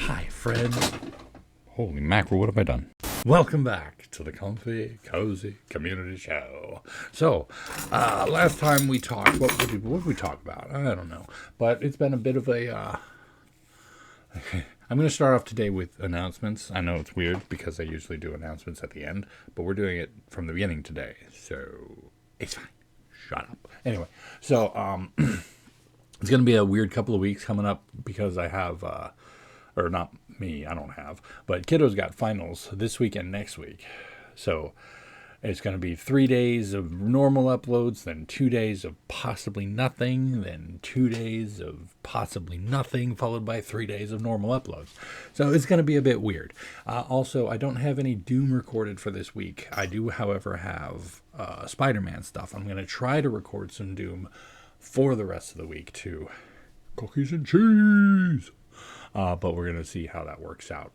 Hi, friends. Holy mackerel, what have I done? Welcome back to the Comfy Cozy Community Show. So, last time we talked, what did we talk about? I don't know. But it's been a bit of a, I'm going to start off today with announcements. I know it's weird because I usually do announcements at the end, but we're doing it from the beginning today. So, it's fine. Shut up. Anyway, so, it's going to be a weird couple of weeks coming up because I have, or not me, I don't have, but kiddos got finals this week and next week. So it's going to be 3 days of normal uploads, then 2 days of possibly nothing, then 2 days of possibly nothing, followed by 3 days of normal uploads. So it's going to be a bit weird. Also, I don't have any Doom recorded for this week. I do, however, have Spider-Man stuff. I'm going to try to record some Doom for the rest of the week too. Cookies and cheese. But we're going to see how that works out.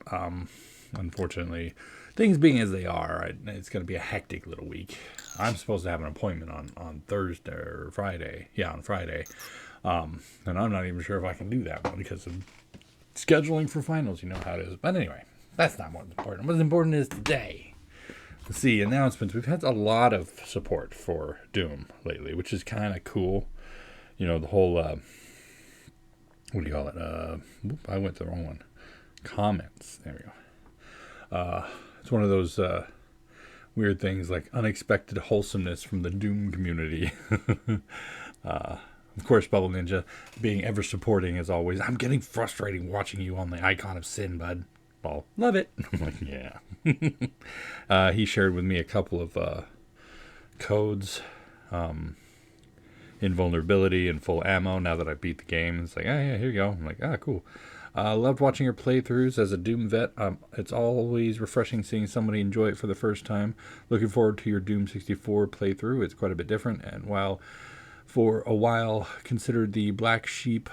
Unfortunately, things being as they are, it's going to be a hectic little week. I'm supposed to have an appointment on Thursday or Friday. Yeah, on Friday. And I'm not even sure if I can do that one because of scheduling for finals. You know how it is. But anyway, that's not what's important. What's important is today. Let's see, announcements. We've had a lot of support for Doom lately, which is kind of cool. You know, the whole... what do you call it? I went to the wrong one. Comments. There we go. It's one of those weird things like unexpected wholesomeness from the Doom community. Of course, Bubble Ninja being ever supporting as always. I'm getting frustrating watching you on the icon of sin, bud. Well, love it. I'm like, yeah. He shared with me a couple of codes. Invulnerability and full ammo now that I beat the game. It's like, yeah, here you go. I'm like, cool. Loved watching your playthroughs as a Doom vet. It's always refreshing seeing somebody enjoy it for the first time. Looking forward to your Doom 64 playthrough. It's quite a bit different, and while for a while considered the black sheep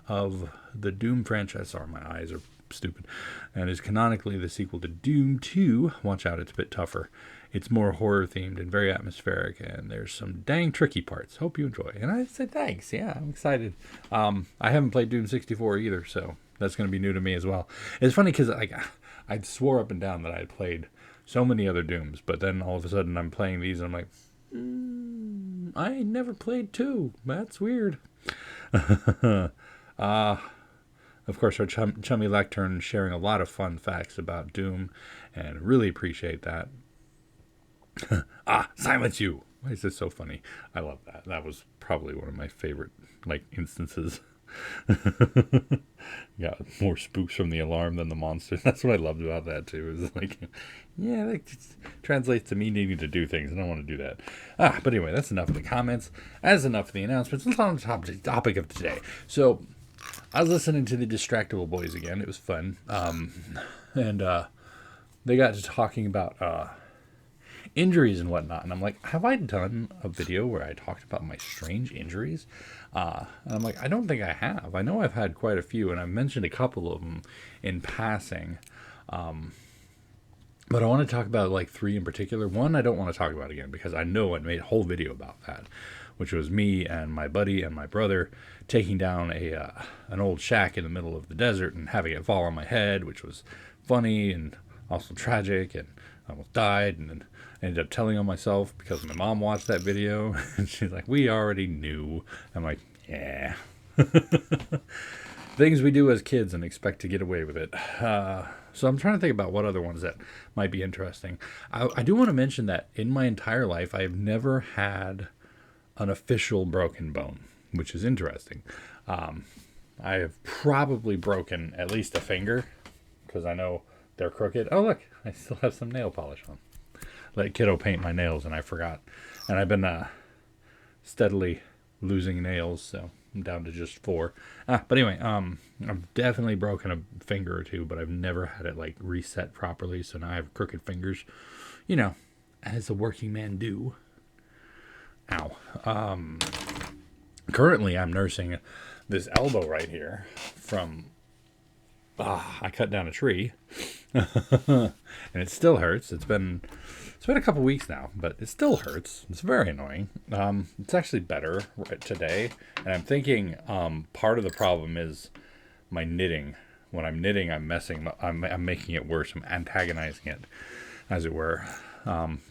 of the Doom franchise, sorry, my eyes are stupid, and is canonically the sequel to Doom 2, watch out, it's a bit tougher. It's more horror themed and very atmospheric, and there's some dang tricky parts. Hope you enjoy. And I said thanks. Yeah, I'm excited. I haven't played Doom 64 either, so that's going to be new to me as well. It's funny because I swore up and down that I had played so many other Dooms, but then all of a sudden I'm playing these and I'm like, I never played 2. That's weird. Of course, our chummy Lectern sharing a lot of fun facts about Doom, and really appreciate that. Silence you. Why is this so funny? I love that. That was probably one of my favorite instances. Got more spooks from the alarm than the monster. That's what I loved about that too. Is that translates to me needing to do things. I don't want to do that. But anyway, that's enough of the comments. That's enough of the announcements. Let's on the topic of today. So I was listening to the Distractable Boys again. It was fun. And they got to talking about injuries and whatnot, and I'm like, have I done a video where I talked about my strange injuries? And I'm like, I don't think I have. I know I've had quite a few, and I've mentioned a couple of them in passing, but I want to talk about 3 in particular. One I don't want to talk about again because I know I made a whole video about that, which was me and my buddy and my brother taking down an old shack in the middle of the desert and having it fall on my head, which was funny and also tragic, and I almost died, and then I ended up telling on myself because my mom watched that video, and she's like, we already knew. I'm like, yeah. Things we do as kids and expect to get away with it. So I'm trying to think about what other ones that might be interesting. I do want to mention that in my entire life, I've never had an official broken bone, which is interesting. I have probably broken at least a finger because I know they're crooked. Oh, look, I still have some nail polish on. Let kiddo paint my nails, and I forgot. And I've been steadily losing nails, so I'm down to just 4. But anyway, I've definitely broken a finger or 2, but I've never had it reset properly, so now I have crooked fingers. You know, as a working man do. Ow. Currently, I'm nursing this elbow right here from... I cut down a tree, and it still hurts. It's been a couple weeks now, but it still hurts. It's very annoying. It's actually better today, and I'm thinking part of the problem is my knitting when I'm knitting, I'm making it worse. I'm antagonizing it, as it were,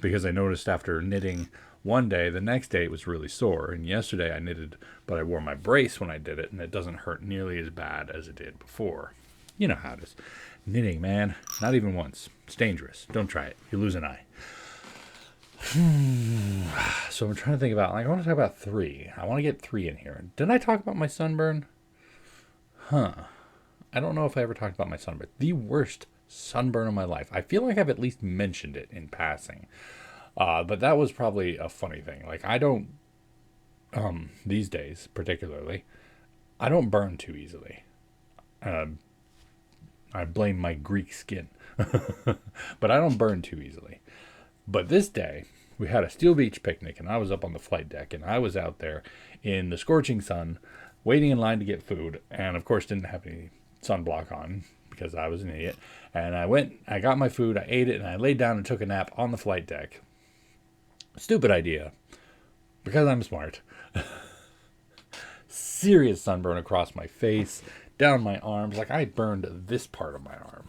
because I noticed after knitting one day, the next day it was really sore. And yesterday I knitted, but I wore my brace when I did it, and it doesn't hurt nearly as bad as it did before. You know how it is. Knitting, man, not even once. It's dangerous. Don't try it. You lose an eye. So I'm trying to think about, I want to talk about 3. I want to get 3 in here. Didn't I talk about my sunburn? I don't know if I ever talked about my sunburn. The worst sunburn of my life. I feel like I've at least mentioned it in passing. But that was probably a funny thing. Like, I don't, these days particularly, I don't burn too easily. I blame my Greek skin. But I don't burn too easily. But this day, we had a Steel Beach picnic, and I was up on the flight deck, and I was out there in the scorching sun, waiting in line to get food, and of course didn't have any sunblock on because I was an idiot. And I got my food, I ate it, and I laid down and took a nap on the flight deck. Stupid idea, because I'm smart. Serious sunburn across my face, down my arms. Like, I burned this part of my arm.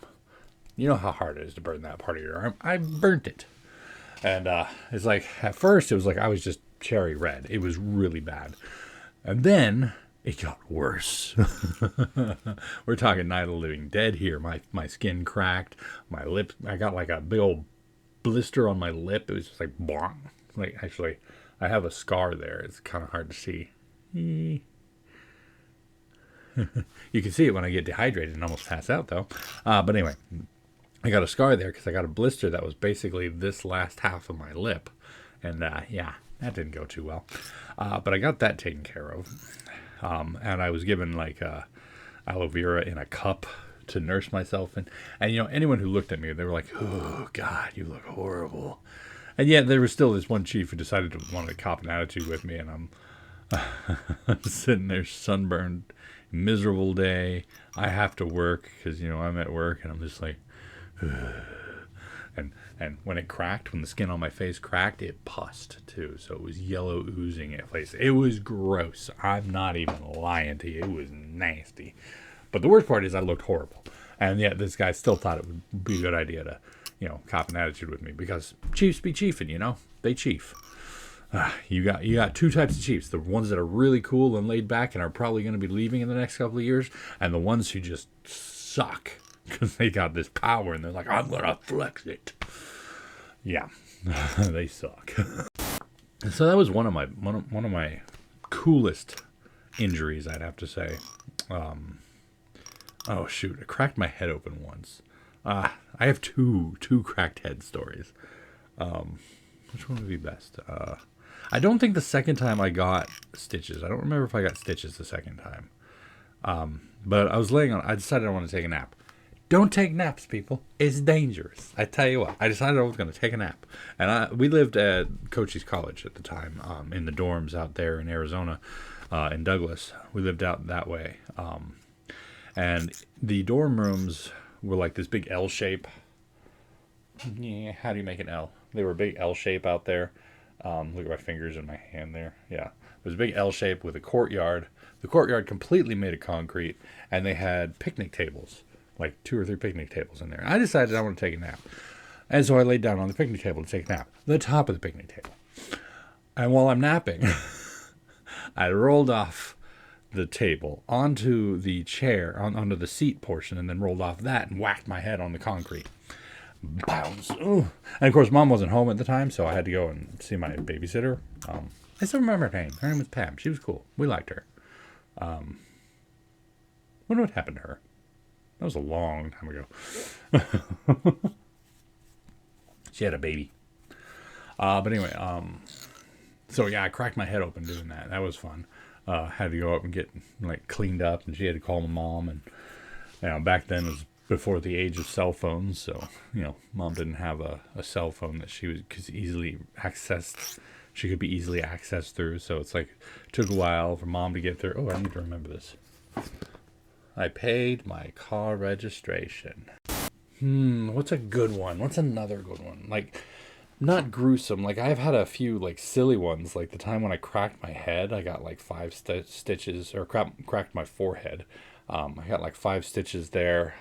You know how hard it is to burn that part of your arm. I burnt it. And it's like, at first, it was like I was just cherry red. It was really bad. And then it got worse. We're talking Night of the Living Dead here. My skin cracked. My lip, I got like a big old blister on my lip. It was just like, bonk. Like, actually, I have a scar there. It's kind of hard to see. You can see it when I get dehydrated and almost pass out, though. But anyway, I got a scar there because I got a blister that was basically this last half of my lip. And yeah, that didn't go too well. But I got that taken care of. And I was given like aloe vera in a cup to nurse myself in. And, you know, anyone who looked at me, they were like, oh, God, you look horrible. And yet there was still this one chief who decided to want to cop an attitude with me. And I'm sitting there sunburned, miserable day. I have to work because, you know, I'm at work, and I'm just like, and when it cracked, when the skin on my face cracked, it pussed too. So it was yellow oozing at place. It was gross. I'm not even lying to you. It was nasty. But the worst part is I looked horrible. And yet this guy still thought it would be a good idea to, you know, cop an attitude with me, because chiefs be chiefing, you know, they chief. You got 2 types of chiefs: the ones that are really cool and laid back and are probably going to be leaving in the next couple of years, and the ones who just suck because they got this power and they're like, I'm gonna flex it. Yeah, they suck. And so that was one of my coolest injuries, I'd have to say. Oh shoot, I cracked my head open once. I have two cracked head stories. Which one would be best? I don't think the second time I got stitches. I don't remember if I got stitches the second time. But I was I decided I want to take a nap. Don't take naps, people. It's dangerous. I tell you what, I decided I was going to take a nap. And we lived at Cochise College at the time, in the dorms out there in Arizona, in Douglas. We lived out that way. And the dorm rooms were like this big L shape. Yeah, how do you make an L? They were a big L shape out there. Look at my fingers and my hand there. Yeah. It was a big L shape with a courtyard. The courtyard completely made of concrete, and they had picnic tables, like 2 or 3 picnic tables in there. I decided I want to take a nap. And so I laid down on the picnic table to take a nap. The top of the picnic table. And while I'm napping, I rolled off the table onto the chair, onto the seat portion, and then rolled off that and whacked my head on the concrete. Bounce. Ooh. And of course, Mom wasn't home at the time, so I had to go and see my babysitter. I still remember her name. Her name was Pam. She was cool. We liked her. Wonder what happened to her. That was a long time ago. She had a baby. But anyway, so yeah, I cracked my head open doing that. That was fun. Had to go up and get like cleaned up, and she had to call my mom. And you know, back then it was before the age of cell phones, so you know, Mom didn't have a cell phone that she could easily accessed. She could be easily accessed through. So it's like it took a while for Mom to get through. Oh, I need to remember this. I paid my car registration. What's a good one? What's another good one? Like, not gruesome. Like I've had a few like silly ones. Like the time when I cracked my head, I got like five stitches, or cracked my forehead. I got like 5 stitches there.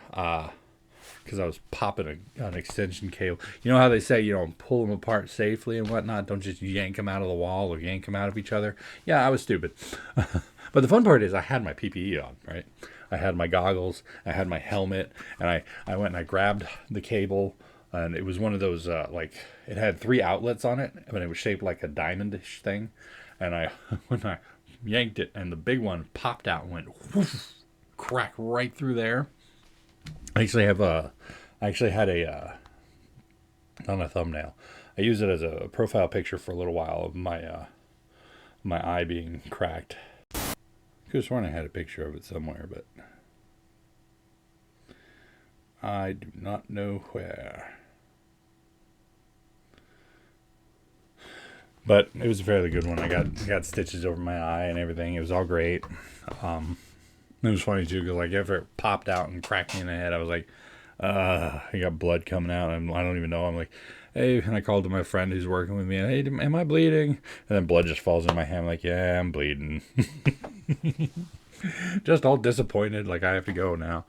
Because I was popping an extension cable. You know how they say, pull them apart safely and whatnot. Don't just yank them out of the wall or yank them out of each other. Yeah, I was stupid. But the fun part is I had my PPE on, right? I had my goggles, I had my helmet, and I went and I grabbed the cable, and it was one of those, it had 3 outlets on it, but it was shaped like a diamondish thing. And when I yanked it, and the big one popped out and went whoosh, crack right through there. I actually had on a thumbnail. I used it as a profile picture for a little while of my eye being cracked. I could have sworn I had a picture of it somewhere, but I do not know where. But it was a fairly good one. I got stitches over my eye and everything. It was all great. It was funny too, because like after it popped out and cracked me in the head, I was like, I got blood coming out, and I don't even know. I'm like, hey, and I called to my friend who's working with me, and hey, am I bleeding? And then blood just falls in my hand. I'm like, yeah, I'm bleeding. Just all disappointed, like I have to go now.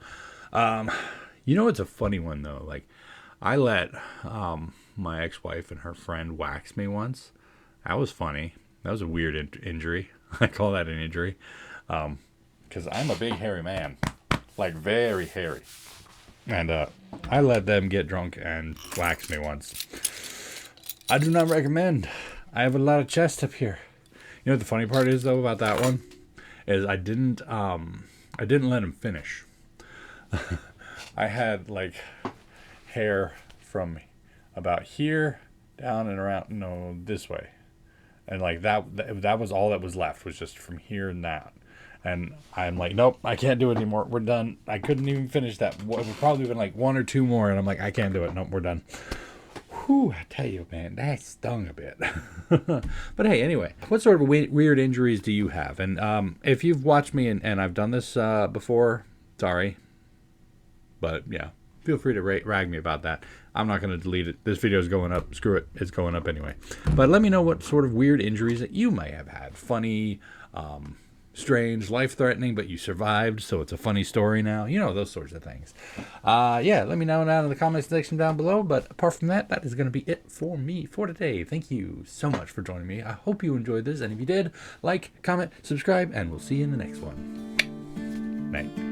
It's a funny one though. Like, I let my ex-wife and her friend wax me once. That was funny. That was a weird injury. I call that an injury. Because I'm a big hairy man, like very hairy, and I let them get drunk and wax me once. I do not recommend. I have a lot of chest up here. You know what the funny part is though about that one is I didn't let him finish. I had like hair from about here down and around, this way, and like that was all that was left, was just from here and that. And I'm like, nope, I can't do it anymore. We're done. I couldn't even finish that. It would probably been like 1 or 2 more. And I'm like, I can't do it. Nope, we're done. Whew, I tell you, man, that stung a bit. But hey, anyway, what sort of weird injuries do you have? And if you've watched me and I've done this before, sorry. But yeah, feel free to rag me about that. I'm not going to delete it. This video is going up. Screw it. It's going up anyway. But let me know what sort of weird injuries that you may have had. Funny, strange, life-threatening, but you survived, so it's a funny story now. Those sorts of things. Let me know down in the comments section down below. But apart from that, that is going to be it for me for today. Thank you so much for joining me. I hope you enjoyed this, and if you did, like, comment, subscribe, and we'll see you in the next one. Night.